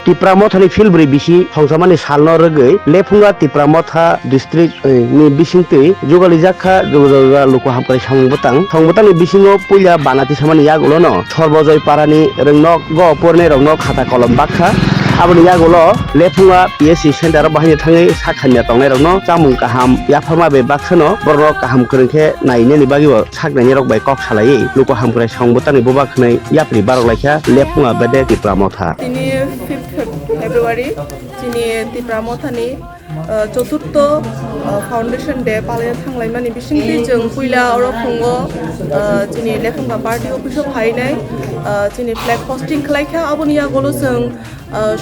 TIPRA MOTHA फिल्ब्रै बिसि हंसामानि सालनो रगै लेफुंगा TIPRA MOTHA district नि बिसिंतै जुगालि जाखा जुगा लोको हामकाय संबतां नि बिसिङाव पुइला बानाति सामानि यागुलनो सर्बजय पारानि रंनगो पुरने रंनग खाता कलम बाक्खा aboni yagolo lefunga PSC center bahini thangai sakhanya tongnai rokno chamung kaham yaphama be baksano borno kaham krengkhe naine ni bagibo saknai rok bai kok salai luko hamkrai songbotani boba khnai yapri barok laikha lefunga bede TIPRA MOTHA তিনি 5 ফেব্রুয়ারি তিনি TIPRA MOTHA ni চতুর্থ foundation day পালন থাংলাইমানি बिसिंथि जों पुइला अरो खुंगो जोंनि लेफुंगा party अफिसाव हायनाय जोंनि flag hosting खालायखा aboni yagolo जों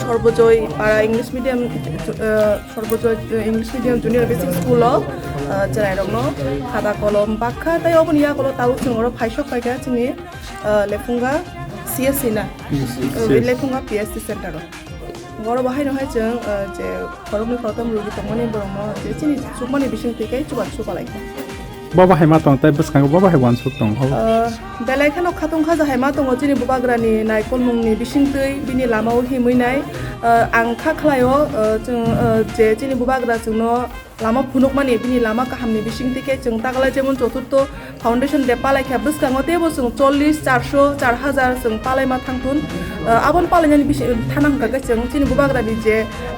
সর্বজয় পাড়া ইংলিশ মিডিয়াম জুনিয়র বেসিক স্কুলও যাই রংনো খাতা কলম বাক্খা তাই aboni yagolo তাও जों अरो फाइसक फायगा जोंनि लेफुंगा CSC ना लेफुंगा PSC सेन्टार गरो बाहायनो हाय जों जे खरमनि खरतम रुगि तंगनि बरमो जे चिनि सुकमानि बिसिंथिकै चुबात सुबालायखा बाबा हायमा तंग ताय बसखांगो बाबा हाय वान सुक तंग बेलायखानो खातुं खाजा हायमा तंग चिनि बुबाग्रानि नायकल मुंनि बिसिंथै बिनि लामाव हिमैनाय आं खाख्लायो जों जे चिनि बुबाग्रा जोंनो लामा फुनुकमानि बिनि लामा काहामनि बिसिंथिकै जों तागला जेमन चतुर्थ फाउंडेशन दे पालायखा बसखांगो तेबो जों 40 400 4000 जों पालायमा थांथुन आबन पालायनानि बिसि थानांगा जों चिनि बुबाग्रानि जे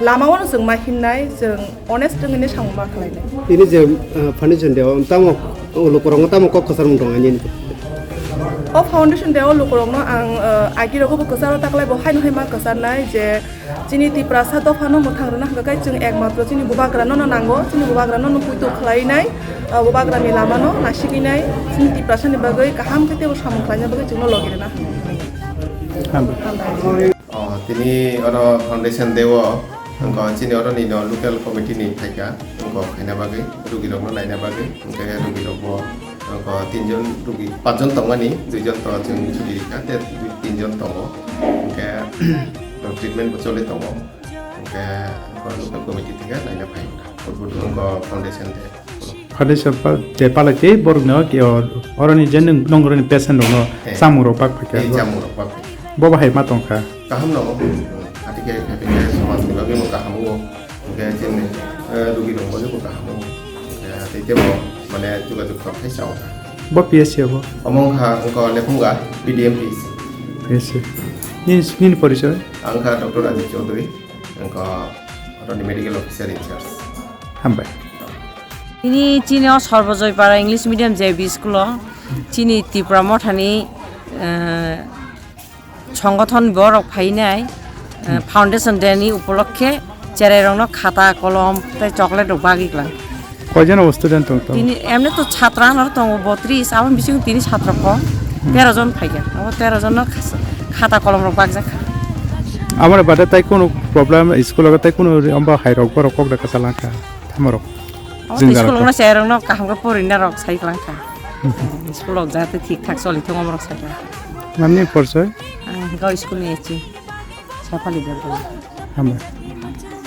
लामावनो जों माहिननाय जों अनेस्ट जोंनि सांबा खालायनाय ini je फाउंडेशन दे तamo Lokrang तamo kok kasar mung dong anjin o foundation deo lokorongno ang agiroko bo kasaro taklai bo haino haima kasarnai je chini TIPRA sa dofano mothangrona hagakai जों एकमात्र chini bubagra no nango chini bubagra no puito khlainai bubagra ni lama no nasiginai chini TIPRA sani bagai kaham kete bo samung khlaina bagai जोंनो logirena tini oro foundation deo angko chini oro ni no local committee ni thaika angko khaina bagai rugi rokno naina bagai angke rugi rokbo angko tinjon rugi panjon tongani duijon to जों chuli kate tinjon tongo angke treatment bo chole tongo angke local committee thika naina phai angko foundation de foundation पर जे पालके बरनो कि अरनि जे नंगरनि patient दङ सामुरो पाक फके चामुंग पाक बाबा हाय मा तंखा kaham no atike kate समाज नि बागे mo kaham o angke chini rugi rokbo jo kaham o ate bo mane jogajog khai chao बा PSC हो among ha angko lefunga PDM PSC nin परिचय angka Dr. Ajit Chaudhary angko roni medical officer in charge हामबाय ini chini সর্বজয় পাড়া English medium JB school chini TIPRA MOTHA ni সংগঠন বরক ফাইনাই foundation day ni উপলক্ষে চেরাই রংনো খাতা কলম তাই chocolate বাগিকলা কয়জন student তো তিনি এমনি তো ছাত্র আর তো 32 আবার বিশিং তিনি ছাত্র কম 13 জন ফাইগা আবার 13 জন খাতা কলম রক বাগজা আমার বাদে তাই কোনো প্রবলেম স্কুলগত তাই কোনো আম্বা হাইরক বরক কক দেখা চালাকা থামরক স্কুলগুলো চেরাইরংনো কাহামকে পরিনা রক সাইক্লাংকা স্কুলক যাতে ঠিকঠাক চলি থং আমরক সাইক্লা নামনি পরিচয় গাঁও স্কুল নিয়েছি সাফালি দল আমরা